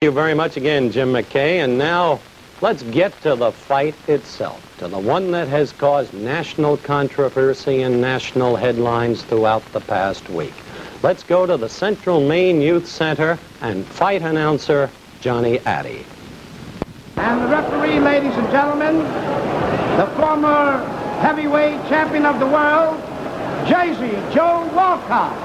you very much again, Jim McKay. And now let's get to the fight itself, to the one that has caused national controversy and national headlines throughout the past week. Let's go to the Central Maine Youth Center and fight announcer Johnny Addy. And the referee, ladies and gentlemen, the former heavyweight champion of the world, Jersey Joe Walcott.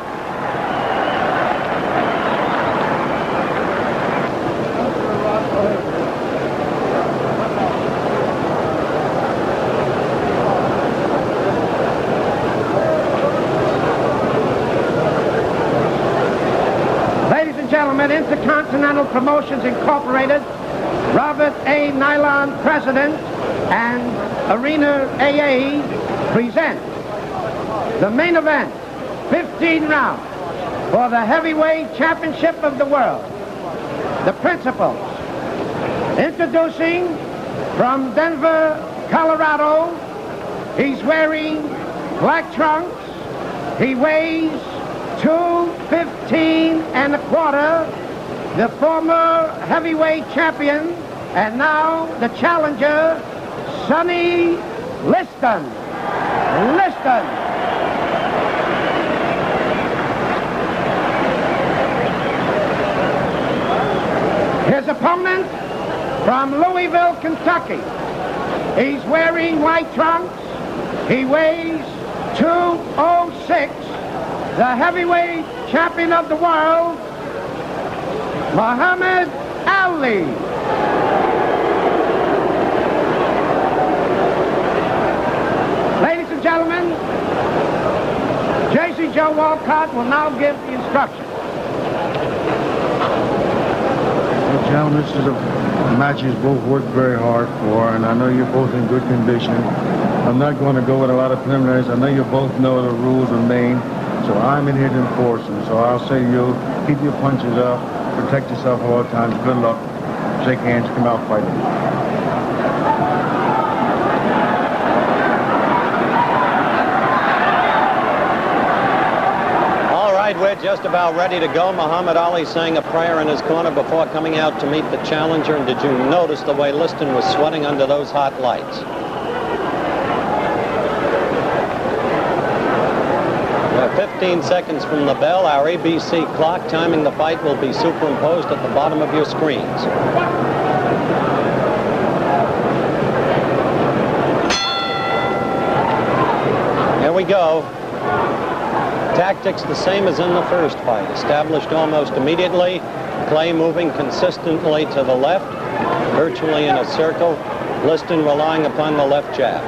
Ladies and gentlemen, Intercontinental Promotions Incorporated, Robert A. Nylon, President, and Arena AA present the main event, 15 rounds for the heavyweight championship of the world. The principals, introducing from Denver, Colorado, he's wearing black trunks, he weighs 215 and a quarter, the former heavyweight champion, and now the challenger, Sonny Liston. His opponent from Louisville, Kentucky. He's wearing white trunks. He weighs 206. The heavyweight champion of the world, Muhammad Ali. Ladies and gentlemen, Jersey Joe Walcott will now give the instructions. Well, gentlemen, this is a match you both worked very hard for, and I know you're both in good condition. I'm not going to go with a lot of preliminaries. I know you both know the rules remain, so I'm in here to enforce them. So I'll say you'll keep your punches up, protect yourself at all times. Good luck. Shake hands, come out fighting. We're just about ready to go. Muhammad Ali saying a prayer in his corner before coming out to meet the challenger. And did you notice the way Liston was sweating under those hot lights? We're 15 seconds from the bell. Our ABC clock timing the fight will be superimposed at the bottom of your screens. Here we go. Tactics the same as in the first fight, established almost immediately. Clay moving consistently to the left, virtually in a circle. Liston relying upon the left jab.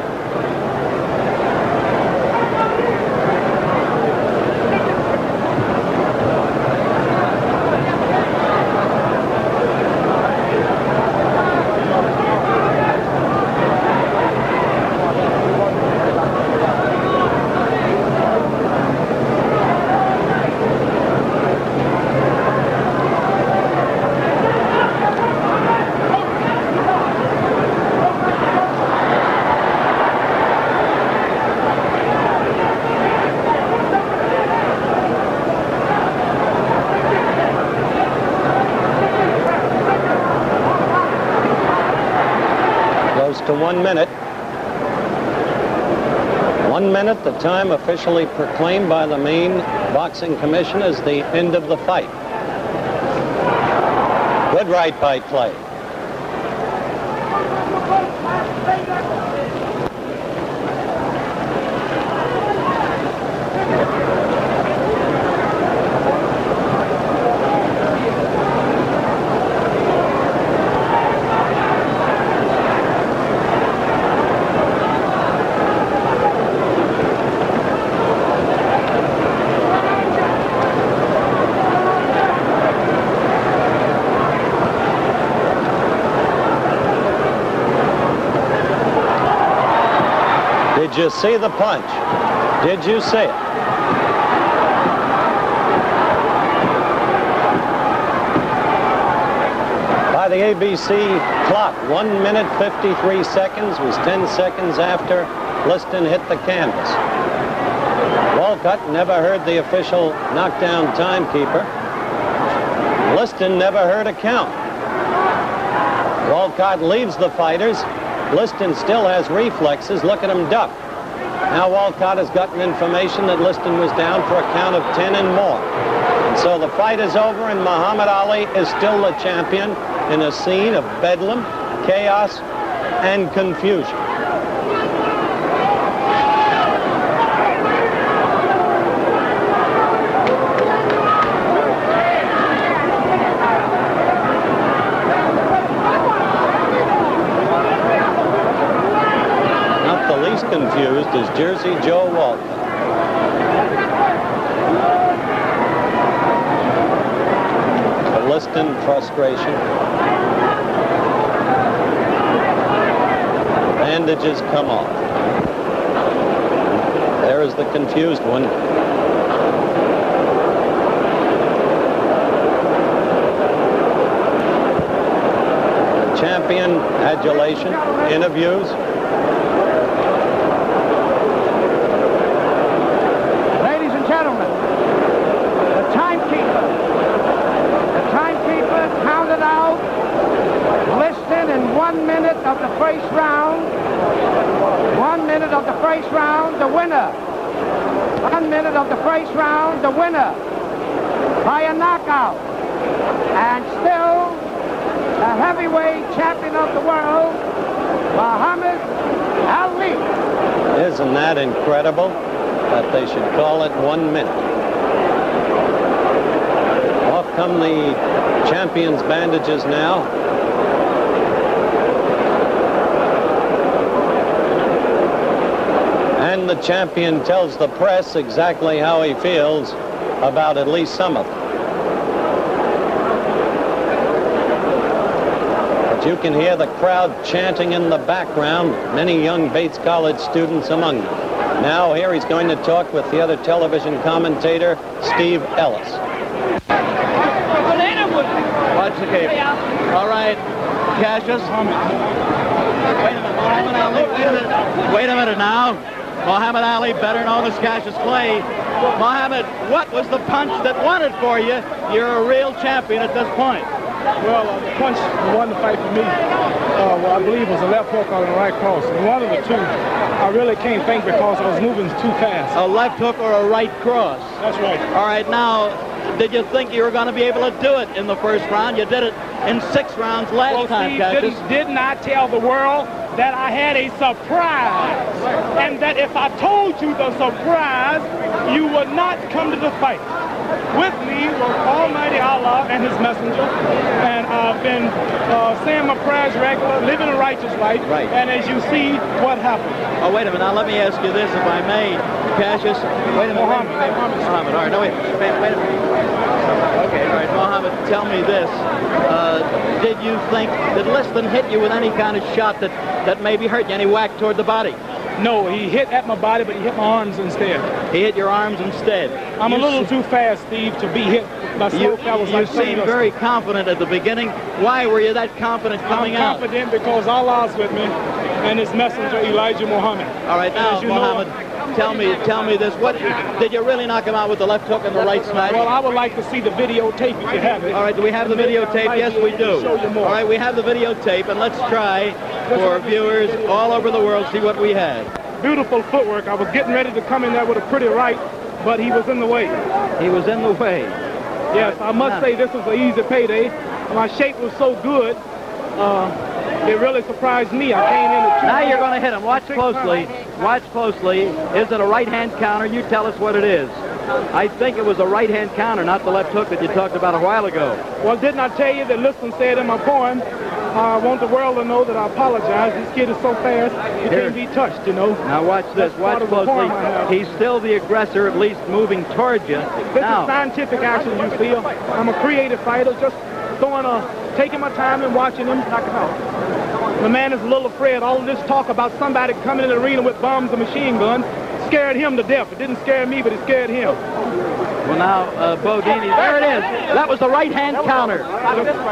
To 1 minute. 1 minute, the time officially proclaimed by the Maine Boxing Commission as the end of the fight. Good right by Clay. Did you see the punch? Did you see it? By the ABC clock, 1 minute 53 seconds was 10 seconds after Liston hit the canvas. Walcott never heard the official knockdown timekeeper. Liston never heard a count. Walcott leaves the fighters. Liston still has reflexes. Look at him duck. Now Walcott has gotten information that Liston was down for a count of 10 and more. And so the fight is over, and Muhammad Ali is still the champion in a scene of bedlam, chaos, and confusion. Confused is Jersey Joe Walcott. The Liston frustration. Bandages come off. There is the confused one. Champion adulation, interviews. Of the first round, 1 minute of the first round, the winner. 1 minute of the first round, the winner by a knockout. And still the heavyweight champion of the world, Muhammad Ali. Isn't that incredible that they should call it 1 minute? Off come the champion's bandages now. And the champion tells the press exactly how he feels about at least some of them. But you can hear the crowd chanting in the background, many young Bates College students among them. Now here he's going to talk with the other television commentator, Steve Ellis. Watch the cable. All right, Cassius. Wait a minute now. Muhammad Ali, better known as Cassius Clay. Muhammad, what was the punch that won it for you? You're a real champion at this point. Well, the punch that won the fight for me, I believe was a left hook or a right cross. And one of the two, I really can't think because I was moving too fast. A left hook or a right cross? That's right. All right, now, did you think you were going to be able to do it in the first round? You did it in 6 rounds last time, Cassius. Did not tell the world that I had a surprise, and that if I told you the surprise, you would not come to the fight. With me was Almighty Allah and his messenger, and I've been saying my prayers regular, living a righteous life, right. And as you see, what happened. Oh, wait a minute. Now, let me ask you this, if I may, Cassius. Wait a minute. Muhammad. All right, no, wait a minute. Okay, all right, Muhammad, tell me this. Did you think that Liston hit you with any kind of shot that maybe hurt you, any whack toward the body? No, he hit at my body, but he hit my arms instead. He hit your arms instead. I'm a little too fast, Steve, to be hit by slow fellas like You seemed very confident at the beginning. Why were you that confident coming out? I'm confident because Allah's with me and his messenger, Elijah Muhammad. All right, now, Muhammad, tell me this. What did you really knock him out with the left hook and the right smash? Well, I would like to see the videotape if you have it. All right, do we have the videotape? Yes, we do. Show you more. All right, we have the videotape, and let's try for viewers all over the world see what we had. Beautiful footwork. I was getting ready to come in there with a pretty right, but he was in the way. He was in the way. Yes, I must say this was an easy payday. My shape was so good, it really surprised me. I came in at 2. Now you're going to hit him. Watch closely. Watch closely. Is it a right-hand counter? You tell us what it is. I think it was a right-hand counter, not the left hook that you talked about a while ago. Well, didn't I tell you that Liston said in my poem, I want the world to know that I apologize. This kid is so fast, he can't be touched, you know. Now watch this. Watch closely. He's still the aggressor, at least moving towards you. This is scientific action, you see. I'm a creative fighter, just taking my time and watching him knock him out. The man is a little afraid. All of this talk about somebody coming in the arena with bombs and machine guns scared him to death. It didn't scare me, but it scared him. Well, now, Bodini, there it is. That was the right-hand counter.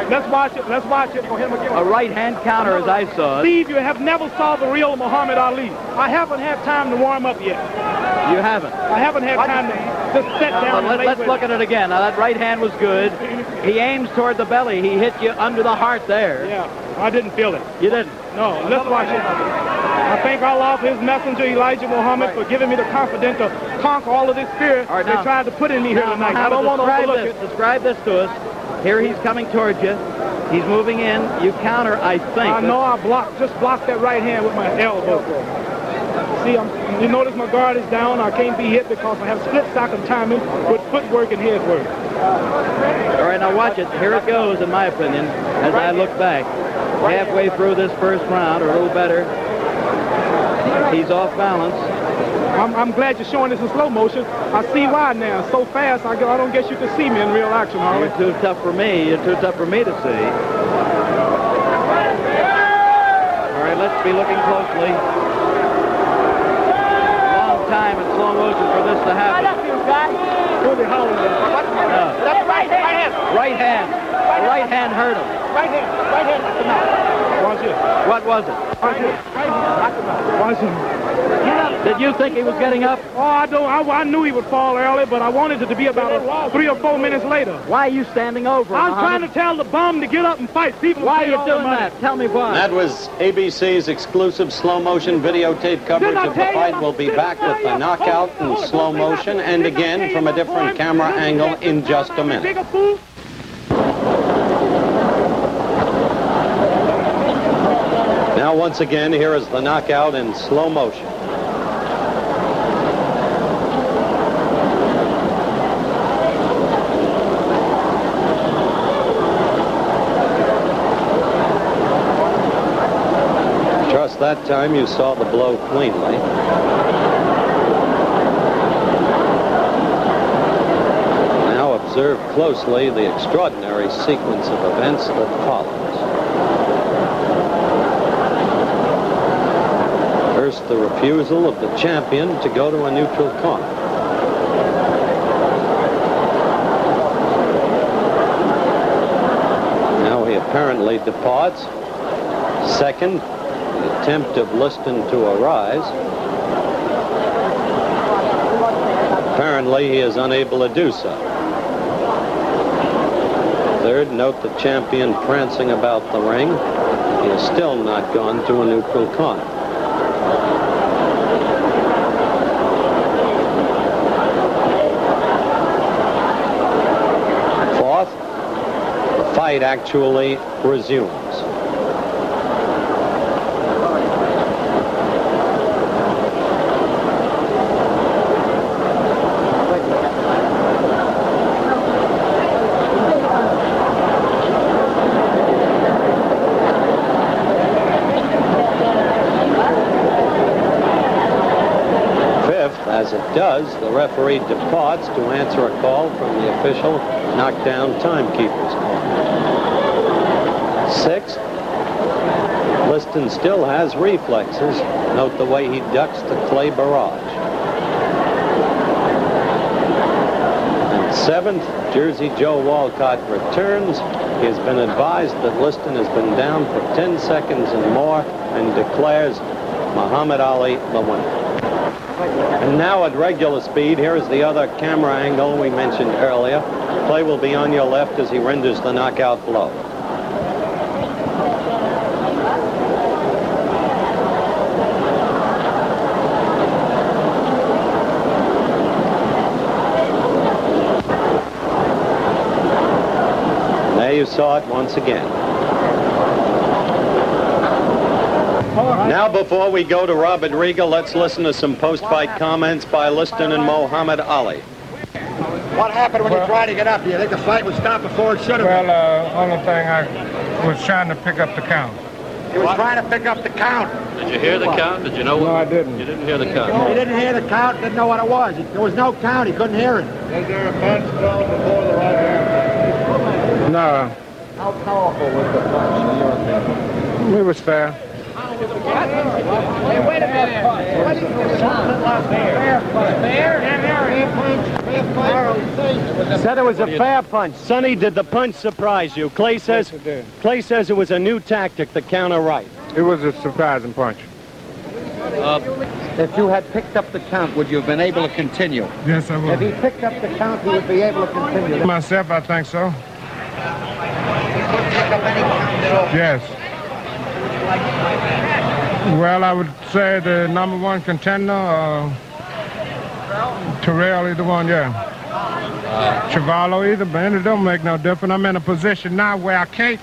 Let's watch it. Let's watch it. Go ahead and give A right-hand counter as I saw it. Steve, you have never saw the real Muhammad Ali. I haven't had time to warm up yet. You haven't? I haven't had time to just sit down and Let's look at it again. Now, that right hand was good. He aims toward the belly. He hit you under the heart there. Yeah, I didn't feel it. You didn't? No, let's watch it. I thank Allah for his messenger, Elijah Muhammad, for giving me the confidence to conquer all of this spirit All right, they now, tried to put in me here tonight. I don't want to overlook it. Describe this to us. Here he's coming towards you. He's moving in. You counter, I think. I know I just blocked that right hand with my elbow. See, you notice my guard is down. I can't be hit because I have split-second timing with footwork and head work. All right, now watch it. Here it goes, in my opinion, as I look back. Halfway through this first round, or a little better. He's off balance. I'm glad you're showing this in slow motion. I see why now. So fast, I don't guess you can see me in real action, Harley. You're too tough for me. You're too tough for me to see. All right, let's be looking closely. Long time in slow motion for this to happen. Really howling. That's right hand. Right hand. The right hand hurt him. Right hand. Right hand. Knock him out. Watch it. What was it? Watch it. Right hand. Knock him out. Watch it. Did you think he was getting up? Oh, I knew he would fall early, but I wanted it to be about 3 or 4 minutes later. Why are you standing over him, I was trying Muhammad? to tell the bum to get up and fight. People Why are pay you all the doing money. that? Tell me why. That was ABC's exclusive slow-motion videotape coverage of the fight. We'll be back with the knockout in slow motion and again from a different camera angle in just a minute. Bigger fool. Now, once again, here is the knockout in slow motion. Just that time you saw the blow cleanly. Now observe closely the extraordinary sequence of events that follows. First, the refusal of the champion to go to a neutral corner. Now he apparently departs. Second, the attempt of Liston to arise. Apparently, he is unable to do so. Third, note the champion prancing about the ring. He has still not gone to a neutral corner. Fourth, the fight actually resumes. As it does, the referee departs to answer a call from the official knockdown timekeeper's corner. Sixth, Liston still has reflexes. Note the way he ducks the clay barrage. And seventh, Jersey Joe Walcott returns. He has been advised that Liston has been down for 10 seconds and more and declares Muhammad Ali the winner. And now at regular speed, here is the other camera angle we mentioned earlier. Play will be on your left as he renders the knockout blow. And there you saw it once again. Now, before we go to Robert Riga, let's listen to some post-fight comments by Liston and Muhammad Ali. What happened when you tried to get up? Do you think the fight would stop before it should have? Well, only thing I was trying to pick up the count. He was trying to pick up the count. Did you hear the count? Did you know what? No, I didn't. You didn't hear the count? He didn't hear the count, didn't know what it was. There was no count. He couldn't hear it. Was there a punch thrown before the right hand? No. How powerful was the punch in your opinion? It was fair. Hey, wait a minute. What is this? Fair punch. Fair punch. Said it was a fair punch. Sonny, did the punch surprise you? Clay says it was a new tactic to counter right. It was a surprising punch. If you had picked up the count, would you have been able to continue? Yes, I If he picked up the count, he would be able to continue. Myself, I think so. Yes. Well, I would say the number one contender, Terrell, either one, yeah. Chavallo, either, but it don't make no difference. I'm in a position now where I can't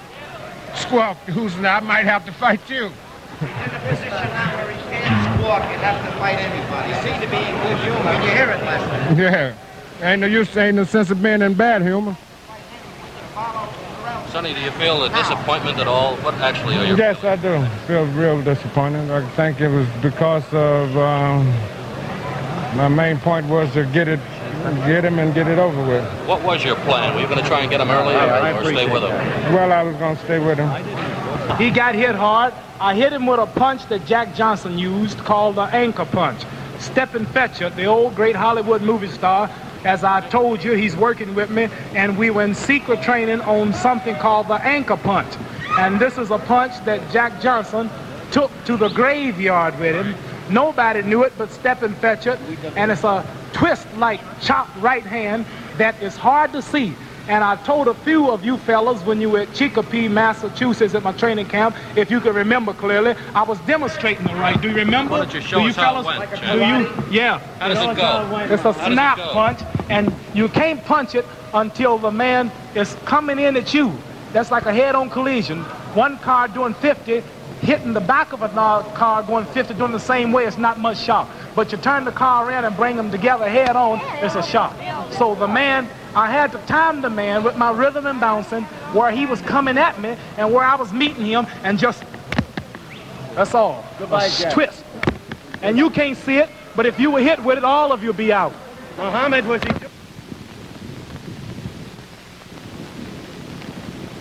squawk who's I might have to fight you. In a position now where he can't squawk and have to fight anybody. He seemed to be in good humor. When you hear it last night. Yeah. Ain't no use, ain't no sense of being in bad humor. Sonny, do you feel a disappointment at all? What actually are your Yes, feelings? I do. Feel real disappointed. I think it was because of my main point was to get him and get it over with. What was your plan? Were you going to try and get him early or stay with him? Well, I was going to stay with him. He got hit hard. I hit him with a punch that Jack Johnson used called the anchor punch. Stephen Fetcher, the old great Hollywood movie star, as I told you, he's working with me, and we were in secret training on something called the anchor punch. And this is a punch that Jack Johnson took to the graveyard with him. Nobody knew it but Stephen Fetcher, and it's a twist-like chopped right hand that is hard to see. And I told a few of you fellas when you were at Chicopee, Massachusetts at my training camp, if you can remember clearly, I was demonstrating the right. Do you remember? Why don't you show us how it went, Chad? Do you? Yeah. How does it go? It's a How does snap it go? punch, and you can't punch it until the man is coming in at you. That's like a head-on collision. One car doing 50, hitting the back of another car going 50, doing the same way, it's not much shock. But you turn the car around and bring them together head-on, it's a shock. So the man, I had to time the man with my rhythm and bouncing where he was coming at me and where I was meeting him, and just, that's all. Goodbye, Jack. Twist. And you can't see it, but if you were hit with it, all of you be out. Muhammad, was he...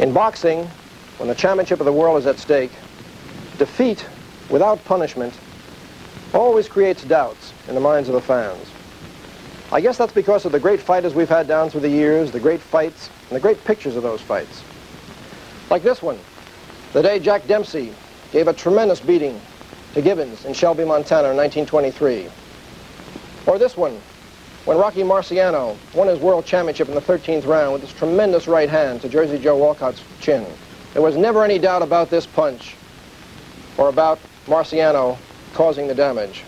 In boxing, when the championship of the world is at stake, defeat without punishment always creates doubts in the minds of the fans. I guess that's because of the great fighters we've had down through the years, the great fights, and the great pictures of those fights. Like this one, the day Jack Dempsey gave a tremendous beating to Gibbons in Shelby, Montana in 1923. Or this one, when Rocky Marciano won his world championship in the 13th round with his tremendous right hand to Jersey Joe Walcott's chin. There was never any doubt about this punch or about Marciano causing the damage.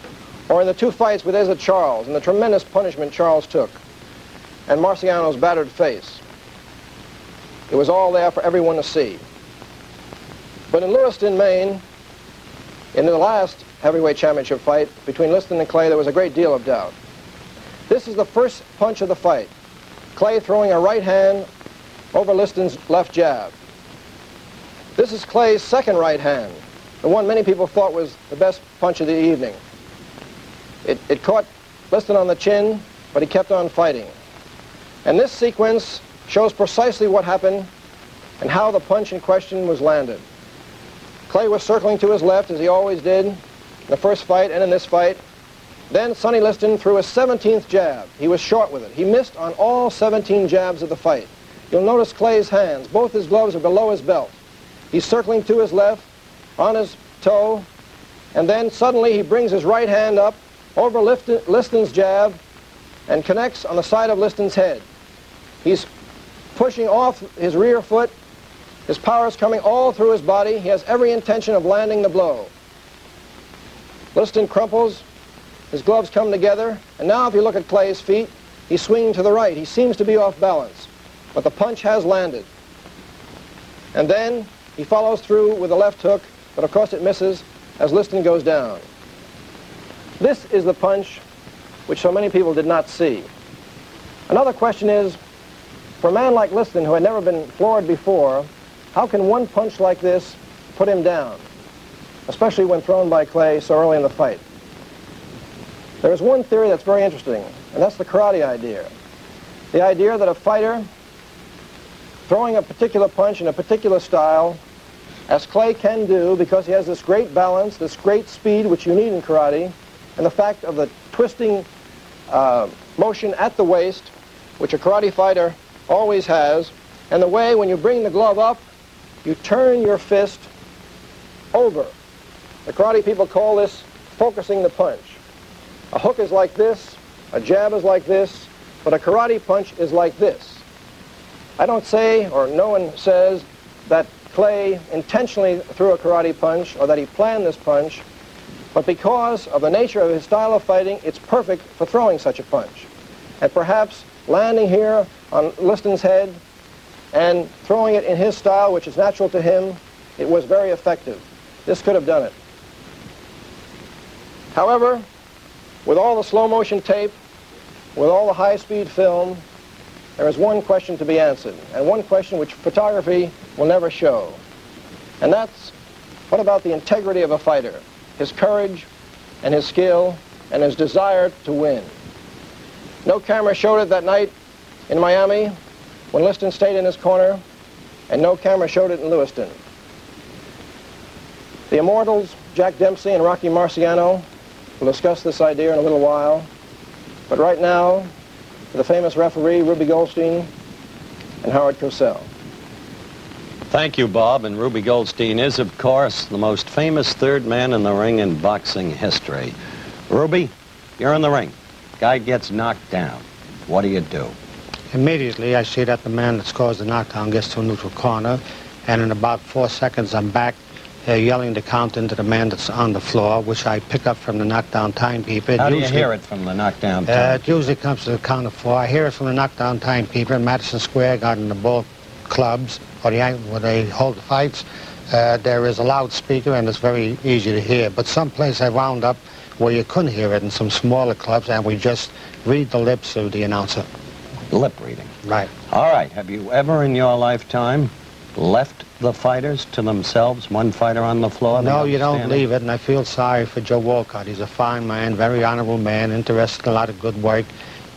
Or in the two fights with Eza Charles and the tremendous punishment Charles took and Marciano's battered face. It was all there for everyone to see. But in Lewiston, Maine, in the last heavyweight championship fight between Liston and Clay, there was a great deal of doubt. This is the first punch of the fight. Clay throwing a right hand over Liston's left jab. This is Clay's second right hand, the one many people thought was the best punch of the evening. It caught Liston on the chin, but he kept on fighting. And this sequence shows precisely what happened and how the punch in question was landed. Clay was circling to his left, as he always did in the first fight and in this fight. Then Sonny Liston threw a 17th jab. He was short with it. He missed on all 17 jabs of the fight. You'll notice Clay's hands. Both his gloves are below his belt. He's circling to his left, on his toe, and then suddenly he brings his right hand up over Liston's jab and connects on the side of Liston's head. He's pushing off his rear foot. His power is coming all through his body. He has every intention of landing the blow. Liston crumples. His gloves come together. And now if you look at Clay's feet, he's swinging to the right. He seems to be off balance. But the punch has landed. And then he follows through with a left hook, but of course it misses as Liston goes down. This is the punch which so many people did not see. Another question is, for a man like Liston, who had never been floored before, how can one punch like this put him down, especially when thrown by Clay so early in the fight? There is one theory that's very interesting, and that's the karate idea. The idea that a fighter throwing a particular punch in a particular style, as Clay can do because he has this great balance, this great speed which you need in karate, and the fact of the twisting motion at the waist, which a karate fighter always has, and the way when you bring the glove up, you turn your fist over. The karate people call this focusing the punch. A hook is like this, a jab is like this, but a karate punch is like this. I don't say, or no one says, that Clay intentionally threw a karate punch or that he planned this punch, but because of the nature of his style of fighting, it's perfect for throwing such a punch. And perhaps landing here on Liston's head and throwing it in his style, which is natural to him, it was very effective. This could have done it. However, with all the slow motion tape, with all the high-speed film, there is one question to be answered, and one question which photography will never show. And that's, what about the integrity of a fighter, his courage and his skill and his desire to win? No camera showed it that night in Miami when Liston stayed in his corner, and no camera showed it in Lewiston. The immortals, Jack Dempsey and Rocky Marciano, will discuss this idea in a little while, but right now, the famous referee, Ruby Goldstein, and Howard Cosell. Thank you, Bob. And Ruby Goldstein is, of course, the most famous third man in the ring in boxing history. Ruby, you're in the ring. Guy gets knocked down. What do? Immediately, I see that the man that's caused the knockdown gets to a neutral corner, and in about 4 seconds, I'm back yelling the count into the man that's on the floor, which I pick up from the knockdown timekeeper. How do you hear it from the knockdown timekeeper? It usually comes to the count of 4. I hear it from the knockdown timekeeper in Madison Square Garden, the Bull Clubs, or where they hold the fights. There is a loudspeaker, and it's very easy to hear. But someplace I wound up where you couldn't hear it in some smaller clubs, and we just read the lips of the announcer. Lip reading. Right. All right. Have you ever in your lifetime left the fighters to themselves, one fighter on the floor? No, you don't leave it, and I feel sorry for Joe Walcott. He's a fine man, very honorable man, interested in a lot of good work,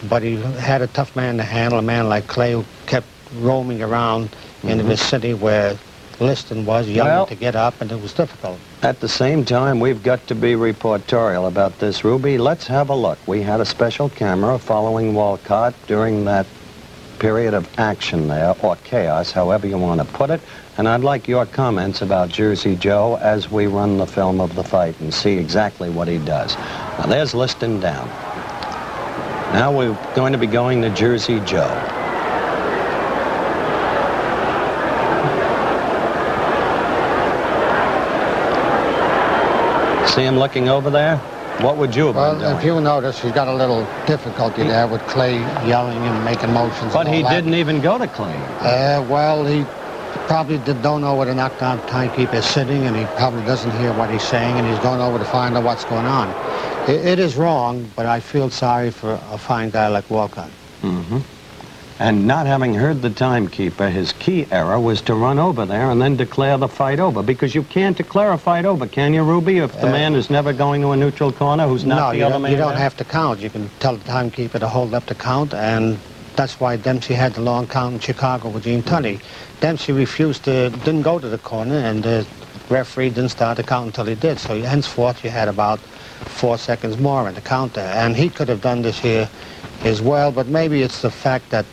but he had a tough man to handle, a man like Clay who kept roaming around in the vicinity where Liston was, yelling to get up, and it was difficult. At the same time, we've got to be reportorial about this, Ruby. Let's have a look. We had a special camera following Walcott during that period of action there, or chaos, however you want to put it. And I'd like your comments about Jersey Joe as we run the film of the fight and see exactly what he does. Now, there's Liston down. Now we're going to be going to Jersey Joe. See him looking over there? What would you have been doing? Well, if you notice, he's got a little difficulty there with Clay yelling and making motions. But he didn't even go to Clay. Well, he probably don't know where the knockdown timekeeper is sitting, and he probably doesn't hear what he's saying, and he's going over to find out what's going on. It is wrong, but I feel sorry for a fine guy like Walcott. And not having heard the timekeeper, his key error was to run over there and then declare the fight over, because you can't declare a fight over, can you, Ruby, if the man is never going to a neutral corner who's not the other man? No, you don't have to count. You can tell the timekeeper to hold up the count, and that's why Dempsey had the long count in Chicago with Gene Tunney. Dempsey didn't go to the corner, and the referee didn't start the count until he did. So henceforth, you had about 4 seconds more in the count there. And he could have done this here as well, but maybe it's the fact that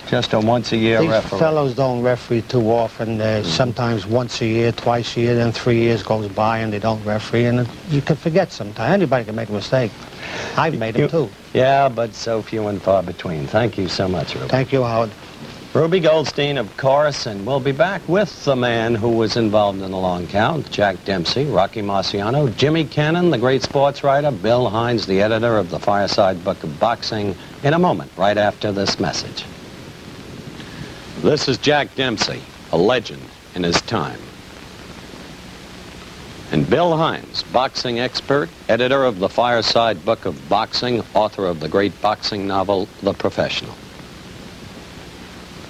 just a once-a-year referee. These fellows don't referee too often. Sometimes once a year, twice a year, then 3 years goes by and they don't referee, and you can forget sometimes. Anybody can make a mistake. I've made them too. Yeah, but so few and far between. Thank you so much, Ruby. Thank you, Howard. Ruby Goldstein, of course, and we'll be back with the man who was involved in the long count, Jack Dempsey, Rocky Marciano, Jimmy Cannon, the great sports writer, Bill Hines, the editor of the Fireside Book of Boxing, in a moment, right after this message. This is Jack Dempsey, a legend in his time. And Bill Hines, boxing expert, editor of the Fireside Book of Boxing, author of the great boxing novel, The Professional.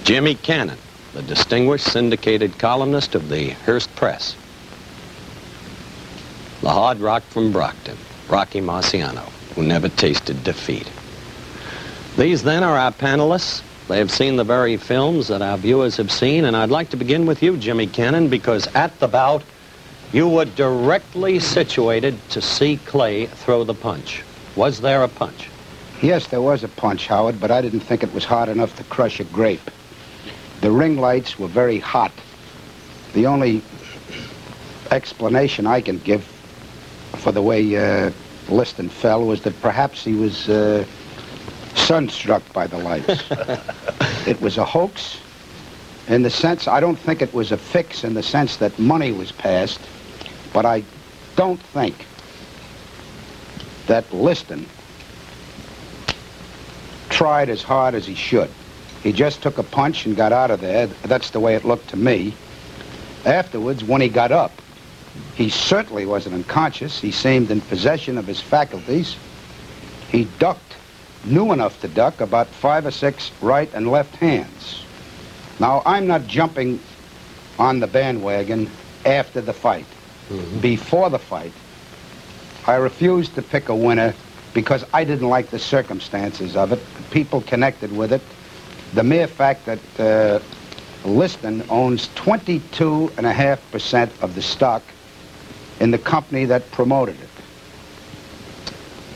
Jimmy Cannon, the distinguished syndicated columnist of the Hearst Press. The hard rock from Brockton, Rocky Marciano, who never tasted defeat. These then are our panelists. They have seen the very films that our viewers have seen, and I'd like to begin with you, Jimmy Cannon, because at the bout, you were directly situated to see Clay throw the punch. Was there a punch? Yes, there was a punch, Howard, but I didn't think it was hard enough to crush a grape. The ring lights were very hot. The only explanation I can give for the way Liston fell was that perhaps he was sunstruck by the lights. It was a hoax in the sense, I don't think it was a fix in the sense that money was passed, but I don't think that Liston tried as hard as he should. He just took a punch and got out of there. That's the way it looked to me. Afterwards, when he got up, he certainly wasn't unconscious. He seemed in possession of his faculties. He ducked, knew enough to duck, about 5 or 6 right and left hands. Now, I'm not jumping on the bandwagon after the fight. Before the fight, I refused to pick a winner because I didn't like the circumstances of it, the people connected with it, the mere fact that Liston owns 22.5% of the stock in the company that promoted it.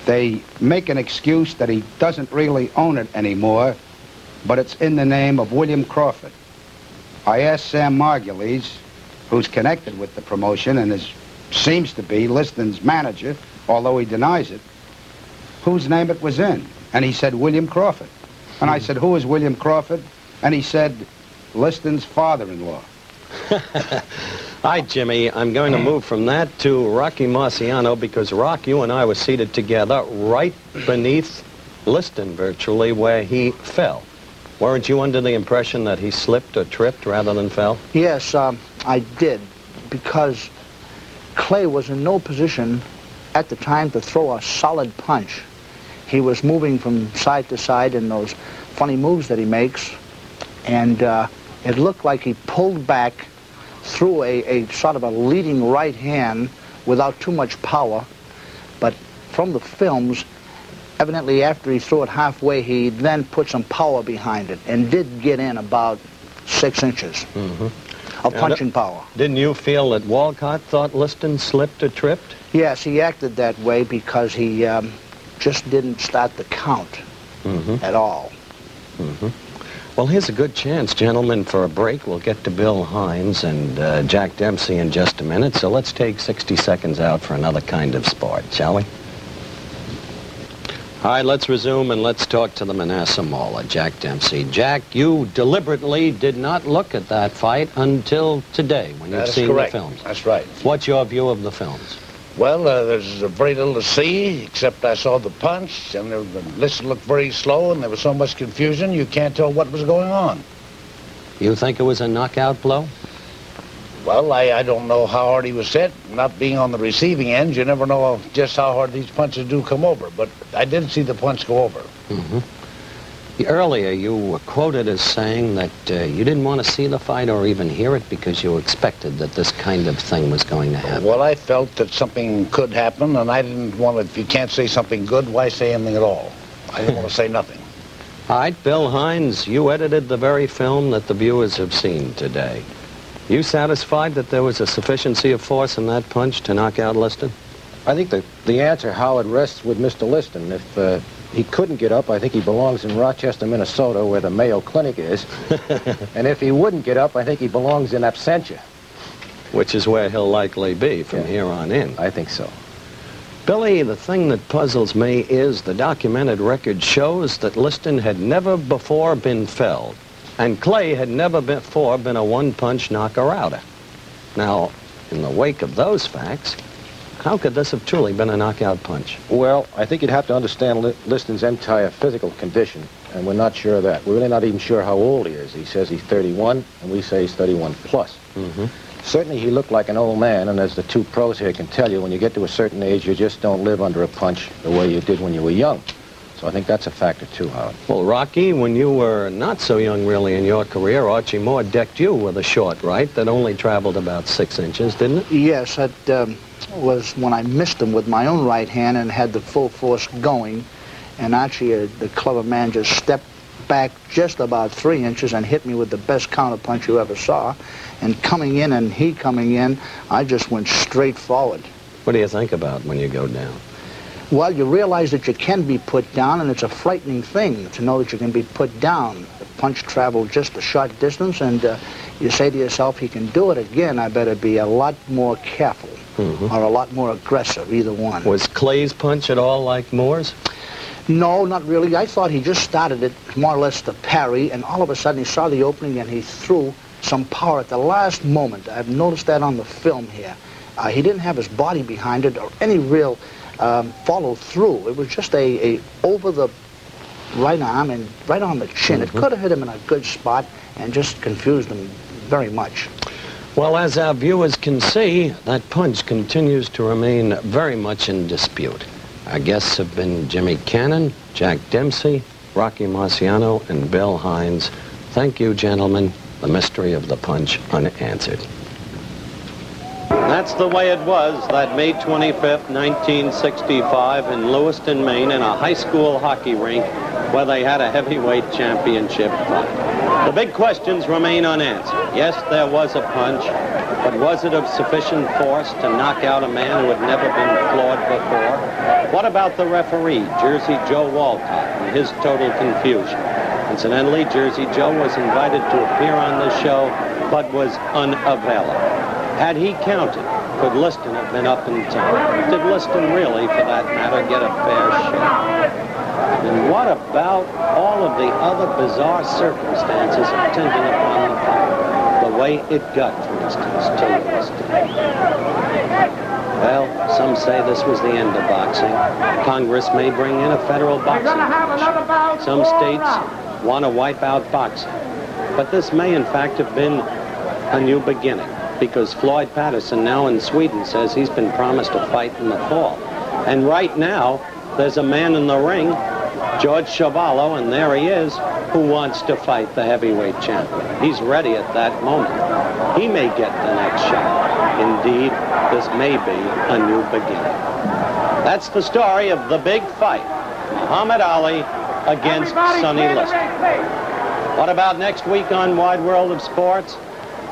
They make an excuse that he doesn't really own it anymore, but it's in the name of William Crawford. I asked Sam Margulies, who's connected with the promotion and seems to be Liston's manager, although he denies it, whose name it was in. And he said, William Crawford. And I said, who is William Crawford? And he said, Liston's father-in-law. Hi, Jimmy. I'm going to move from that to Rocky Marciano because, Rock, you and I were seated together right beneath Liston, virtually, where he fell. Weren't you under the impression that he slipped or tripped rather than fell? Yes, I did, because Clay was in no position at the time to throw a solid punch. He was moving from side to side in those funny moves that he makes, and it looked like he pulled back, threw a sort of a leading right hand without too much power, but from the films, evidently after he threw it halfway, he then put some power behind it and did get in about 6 inches of punching power. Didn't you feel that Walcott thought Liston slipped or tripped? Yes, he acted that way because he just didn't start the count at all. Well, here's a good chance, gentlemen, for a break. We'll get to Bill Hines and Jack Dempsey in just a minute, so let's take 60 seconds out for another kind of sport, shall we? All right, let's resume and let's talk to the Manasseh Mauler, Jack Dempsey. Jack, you deliberately did not look at that fight until today when you've seen the films. That's right. What's your view of the films? Well, there's very little to see, except I saw the punch, and the list looked very slow, and there was so much confusion, you can't tell what was going on. You think it was a knockout blow? Well, I don't know how hard he was hit. Not being on the receiving end, you never know just how hard these punches do come over, but I did see the punch go over. Earlier, you were quoted as saying that you didn't want to see the fight or even hear it because you expected that this kind of thing was going to happen. Well, I felt that something could happen, and I didn't want to, if you can't say something good, why say anything at all? I didn't want to say nothing. All right, Bill Hines, you edited the very film that the viewers have seen today. You satisfied that there was a sufficiency of force in that punch to knock out Liston? I think the answer, Howard, rests with Mr. Liston. If he couldn't get up, I think he belongs in Rochester, Minnesota, where the Mayo Clinic is. And if he wouldn't get up, I think he belongs in absentia. Which is where he'll likely be from here on in. I think so. Billy, the thing that puzzles me is the documented record shows that Liston had never before been felled, and Clay had never before been a one-punch knocker-outer. Now, in the wake of those facts, how could this have truly been a knockout punch? Well, I think you'd have to understand Liston's entire physical condition, and we're not sure of that. We're really not even sure how old he is. He says he's 31, and we say he's 31 plus. Certainly he looked like an old man, and as the two pros here can tell you, when you get to a certain age, you just don't live under a punch the way you did when you were young. So I think that's a factor too, Howard. Well, Rocky, when you were not so young really in your career, Archie Moore decked you with a short right that only traveled about 6 inches, didn't it? Yes, that was when I missed him with my own right hand and had the full force going. And Archie, the clever man, just stepped back just about 3 inches and hit me with the best counterpunch you ever saw. And coming in and he coming in, I just went straight forward. What do you think about when you go down? Well, you realize that you can be put down, and it's a frightening thing to know that you can be put down. The punch traveled just a short distance, and you say to yourself, he can do it again, I better be a lot more careful, or a lot more aggressive, either one. Was Clay's punch at all like Moore's? No, not really. I thought he just started it more or less to parry, and all of a sudden he saw the opening and he threw some power at the last moment. I've noticed that on the film here. He didn't have his body behind it or any real follow through. It was just a over the right arm and right on the chin. It could have hit him in a good spot and just confused him very much. Well, as our viewers can see, that punch continues to remain very much in dispute. Our guests have been Jimmy Cannon, Jack Dempsey, Rocky Marciano, and Bill Hines. Thank you, gentlemen. The mystery of the punch unanswered. That's the way it was that May 25th, 1965 in Lewiston, Maine, in a high school hockey rink where they had a heavyweight championship fight. The big questions remain unanswered. Yes, there was a punch, but was it of sufficient force to knock out a man who had never been floored before? What about the referee, Jersey Joe Walcott, and his total confusion? Incidentally, Jersey Joe was invited to appear on this show, but was unavailable. Had he counted, could Liston have been up in time? Did Liston really, for that matter, get a fair shake? And what about all of the other bizarre circumstances attending upon the fight? The way it got, for instance, to Liston. Well, some say this was the end of boxing. Congress may bring in a federal boxing commission. Some states want to wipe out boxing. But this may, in fact, have been a new beginning, because Floyd Patterson now in Sweden says he's been promised a fight in the fall. And right now, there's a man in the ring, George Chavallo, and there he is, who wants to fight the heavyweight champion. He's ready at that moment. He may get the next shot. Indeed, this may be a new beginning. That's the story of the big fight, Muhammad Ali against Sonny Liston. What about next week on Wide World of Sports?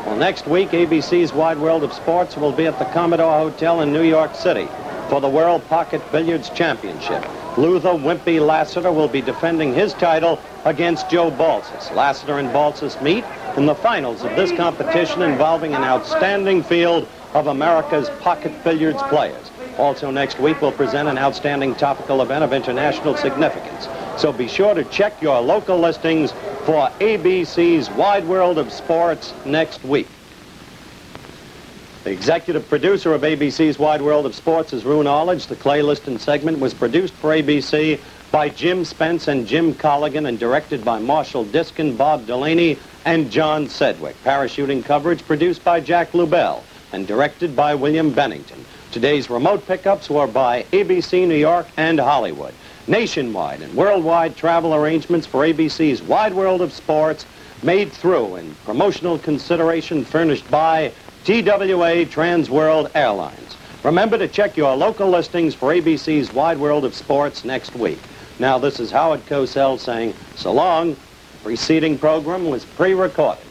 Well, next week, ABC's Wide World of Sports will be at the Commodore Hotel in New York City for the World Pocket Billiards Championship. Luther Wimpy Lassiter will be defending his title against Joe Balsas. Lassiter and Balsas meet in the finals of this competition involving an outstanding field of America's pocket billiards players. Also next week, we'll present an outstanding topical event of international significance. So be sure to check your local listings for ABC's Wide World of Sports next week. The executive producer of ABC's Wide World of Sports is Rune Arledge. The Clay Liston segment was produced for ABC by Jim Spence and Jim Colligan and directed by Marshall Diskin, Bob Delaney, and John Sedgwick. Parachuting coverage produced by Jack Lubell and directed by William Bennington. Today's remote pickups were by ABC New York and Hollywood. Nationwide and worldwide travel arrangements for ABC's Wide World of Sports made through in promotional consideration furnished by TWA Trans World Airlines. Remember to check your local listings for ABC's Wide World of Sports next week. Now, this is Howard Cosell saying so long. The preceding program was pre-recorded.